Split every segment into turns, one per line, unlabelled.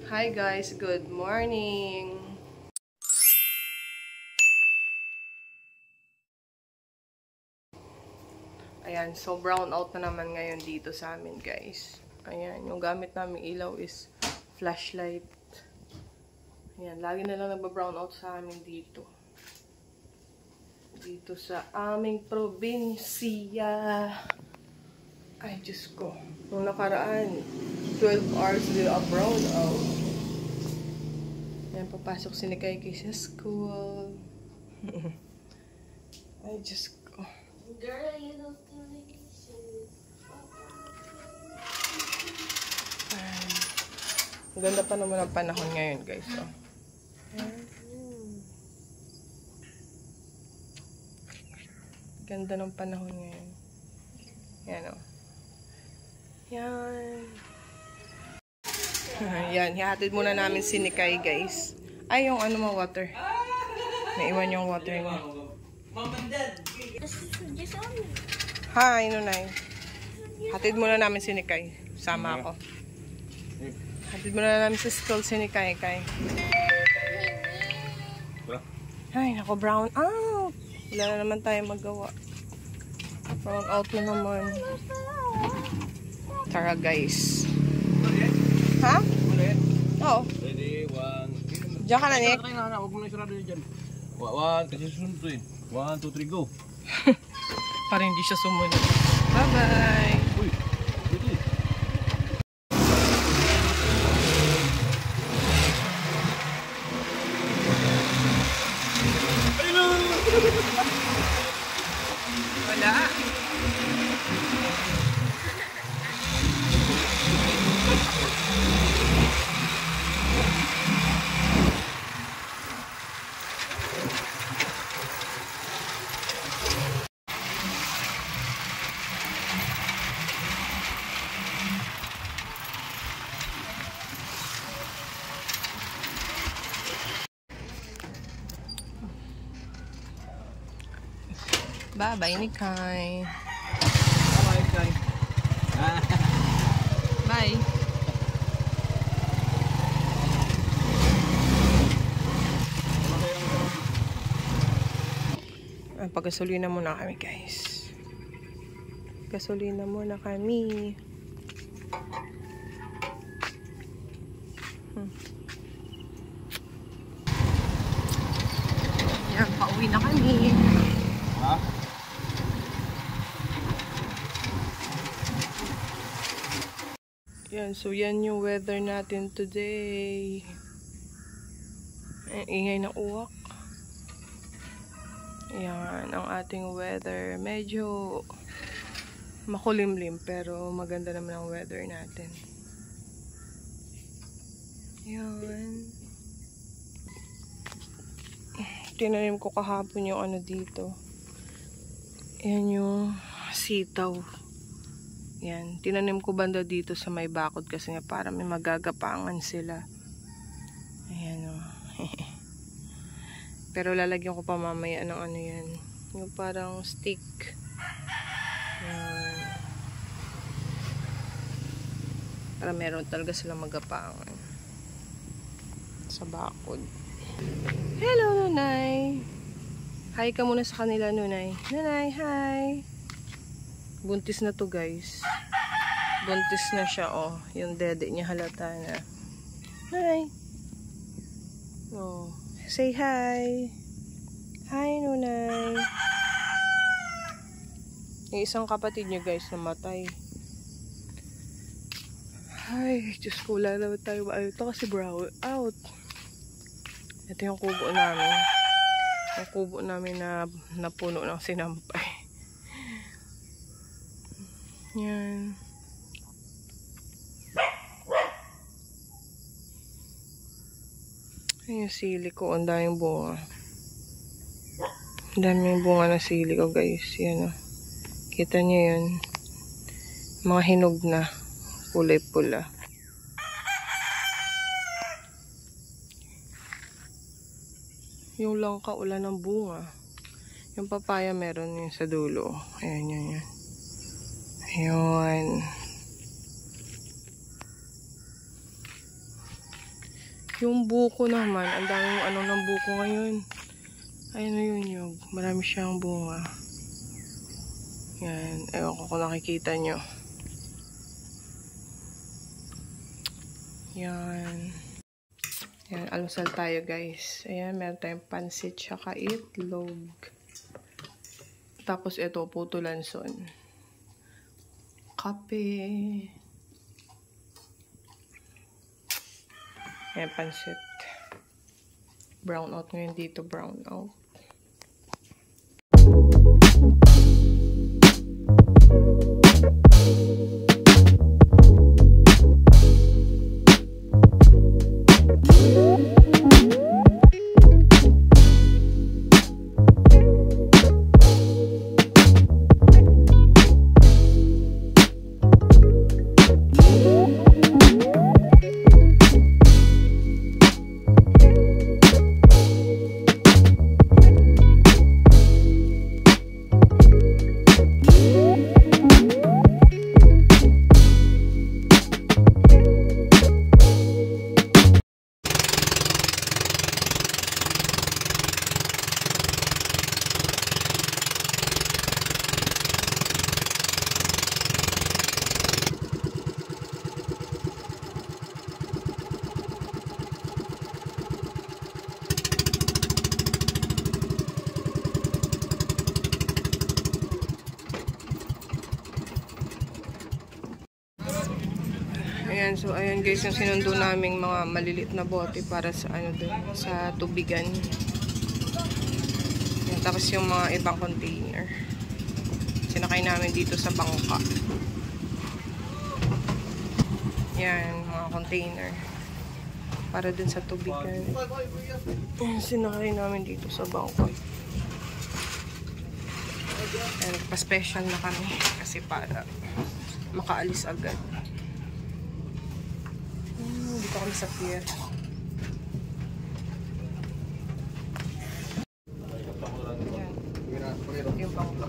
Hi guys, good morning! Ayan, so brown out na naman ngayon dito sa amin guys. Ayan, yung gamit namin ilaw is flashlight. Ayan, lagi na lang nagba-brown out sa amin dito. Dito sa aming probinsya. Ay, Diyos ko. Nung nakaraan, 12 hours will a brown out. Ayan, papasok si Nikay sa school. Ay, Diyos ko.
Girl, you don't think
Ang ganda pa naman ang panahon ngayon, guys. Oh. Ganda ng panahon ngayon. Yan, oh. Yan. Yan, hihatid muna namin si Nikay, guys. Ay, yung ano mo, water. Naiwan yung water niya. Hi, Nunay. Hatid muna namin si Nikay. Sama ako. Hatid muna namin si school si Nikay. Ay, nako, brown out. Wala na naman tayo magawa. Brown out na naman. Tara, guys. Ha? Oo.
Ready, one.
Diyan ka na, Nick.
Huwag mo na isarado dyan. One, kasi susunod to eh. 1, 2, 3, go.
Parang hindi siya sumunod. Bye-bye.
Uy, dito eh.
Wala. Bye-bye, Nikay.
Bye, Kai.
Bye. Pagkasulina muna kami, guys. Gasolina muna kami. Yan, pauwi na kami.
Ha?
Yan, so yan yung weather natin today. Ingay ng uwak. Yan, ang ating weather. Medyo makulimlim, pero maganda naman ang weather natin. Yan. Tinanim ko kahapon yung ano dito. Yan yung sitaw. Yan. Tinanim ko banda dito sa may bakod kasi nga para may magagapangan sila. Ayan o. Pero lalagyan ko pa mamaya ng ano yan. Yung parang stick. Yan. Para meron talaga silang magapangan. Sa bakod. Hello, Nunay! Hi ka muna sa kanila, Nunay. Nunay, hi! Buntis na to, guys. Buntis na siya, oh. Yung dede niya halata na. Hi! Oh. Say hi! Hi, Nunay! Yung isang kapatid niya, guys, namatay. Ay, Diyos ko, wala naman tayo. Ay, ito kasi brown out. Ito yung kubo namin. Yung kubo namin na napuno ng sinampay. Yan. Ay, yung sili ko. Ang daming bunga. Ang daming bunga na sili ko, guys. Yan, oh. Kita nyo yun. Mga hinog na. Kulay pula. Yung langka, wala ng bunga. Yung papaya meron yun sa dulo. Ayan, yan. Ayun. Yung buko naman, ang daming ano ng buko ngayon. Ayun na yun yung, marami siyang bunga. Yan, ewan ko kung nakikita nyo. Yan. Yan, almusal tayo guys. Ayan, meron tayong pansit tsaka itlog. Tapos ito, puto lanson. Kape. Ayan, pansit. Brown out ngayon dito, brown out. Ayan, so ayan guys, yung sinundo naming mga malilit na bote para sa ano dun, sa tubigan. Ayan, tapos yung mga ibang container. Sinakay namin dito sa bangka. Ayan, mga container. Para dun sa tubigan. Ayan, sinakay namin dito sa bangka. Ayan, pa-special na kami kasi para makaalis agad. Dito kami sa pier. Ayan. Yung bangka.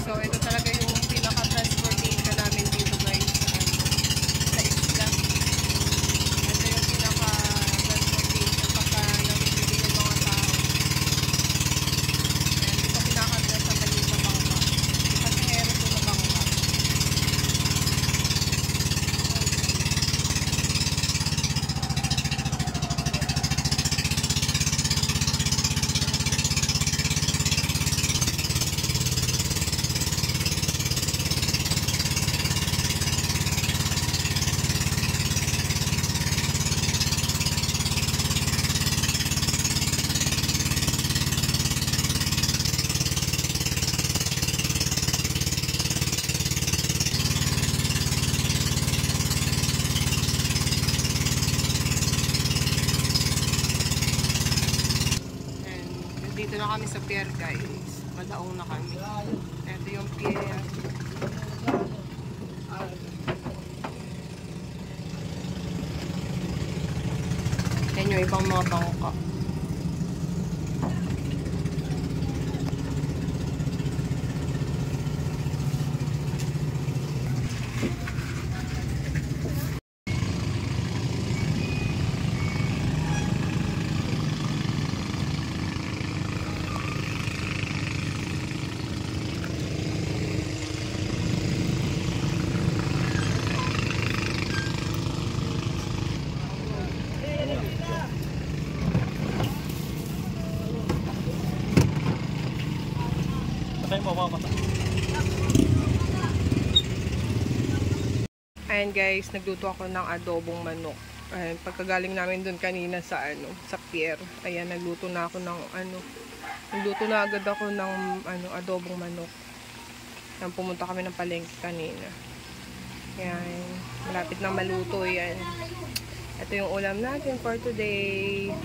So, ito talaga yung pinaka-transportation namin dito guys. Sa isla. Ito yung pinaka-transportation pagka namimili yung mga tao. Ayan, dito pinakanta sa balik na bangka. Kasi meron ito na bangka. Dito na kami sa pier guys. Madaong na kami. Ito yung pier. Yan yung ibang mga bangka.
Patay mo, mama.
Ayan guys, nagluto ako ng adobong manok. Ayan, pagkagaling namin dun kanina sa sa pier. Ayan, nagluto na agad ako ng adobong manok. Ayan, pumunta kami ng palengke kanina. Ayan, malapit na maluto yan. Ito yung ulam natin for today.